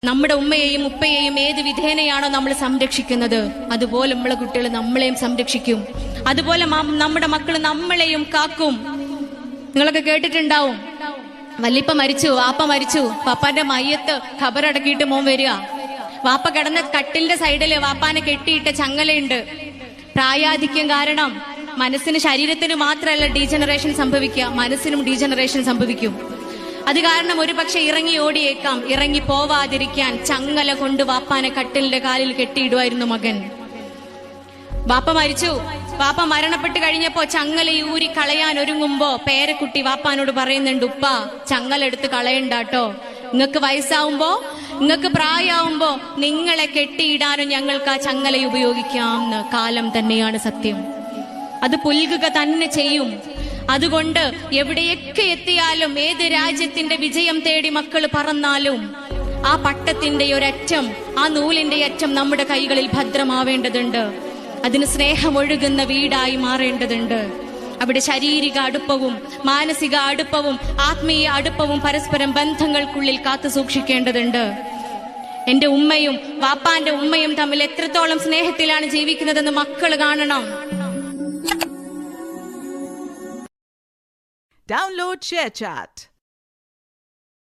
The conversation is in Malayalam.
നമ്മുടെ ഉമ്മയെയും ഉപ്പയെയും ഏത് വിധേനയാണോ നമ്മൾ സംരക്ഷിക്കുന്നത്, അതുപോലെ നമ്മളെ കുട്ടികൾ നമ്മളെയും സംരക്ഷിക്കും. അതുപോലെ നമ്മുടെ മക്കൾ നമ്മളെയും കാക്കും. നിങ്ങളൊക്കെ കേട്ടിട്ടുണ്ടാവും, വല്ലിപ്പ മരിച്ചു, വാപ്പ മരിച്ചു, പാപ്പാന്റെ മയ്യത്ത് ഖബറടക്കിയിട്ട് മോൻ വരിക. വാപ്പ കിടന്ന കട്ടിലിന്റെ സൈഡില് വാപ്പാനെ കെട്ടിയിട്ട ചങ്ങലയുണ്ട്. പ്രായാധിക്യം കാരണം മനസ്സിന്, ശരീരത്തിന് മാത്രമല്ല ഡീജനറേഷൻ സംഭവിക്കുക, മനസ്സിനും ഡീജനറേഷൻ സംഭവിക്കും. അത് കാരണം ഒരു പക്ഷെ ഇറങ്ങി ഓടിയേക്കാം. ഇറങ്ങി പോവാതിരിക്കാൻ ചങ്ങല കൊണ്ട് വാപ്പാനെ കട്ടിലിന്റെ കാലിൽ കെട്ടിയിടുമായിരുന്നു മകൻ. വാപ്പ മരിച്ചു. വാപ്പ മരണപ്പെട്ട് കഴിഞ്ഞപ്പോ ചങ്ങല ഊരി കളയാൻ ഒരുങ്ങുമ്പോ പേരക്കുട്ടി വാപ്പാനോട് പറയുന്നുണ്ട്, ഉപ്പ ചങ്ങല എടുത്ത് കളയണ്ടാട്ടോ, നിങ്ങൾക്ക് വയസ്സാവുമ്പോ, നിങ്ങൾക്ക് പ്രായമാവുമ്പോ നിങ്ങളെ കെട്ടിയിടാനും ഞങ്ങൾക്ക് ആ ചങ്ങല ഉപയോഗിക്കാമെന്ന്. കാലം തന്നെയാണ് സത്യം, അത് പുൽകുക തന്നെ ചെയ്യും. അതുകൊണ്ട് എവിടെയൊക്കെ എത്തിയാലും, ഏത് രാജ്യത്തിന്റെ വിജയം തേടി മക്കൾ പറന്നാലും, ആ പട്ടത്തിന്റെ ഒരറ്റം, ആ നൂലിന്റെ അറ്റം നമ്മുടെ കൈകളിൽ ഭദ്രമാവേണ്ടതുണ്ട്. അതിന് സ്നേഹമൊഴുകുന്ന വീടായി മാറേണ്ടതുണ്ട്. അവിടെ ശാരീരിക അടുപ്പവും മാനസിക അടുപ്പവും ആത്മീയ അടുപ്പവും പരസ്പരം ബന്ധങ്ങൾക്കുള്ളിൽ കാത്തു സൂക്ഷിക്കേണ്ടതുണ്ട്. എന്റെ ഉമ്മയും വാപ്പാന്റെ ഉമ്മയും തമ്മിൽ എത്രത്തോളം സ്നേഹത്തിലാണ് ജീവിക്കുന്നതെന്ന് മക്കൾ കാണണം. Download ShareChat.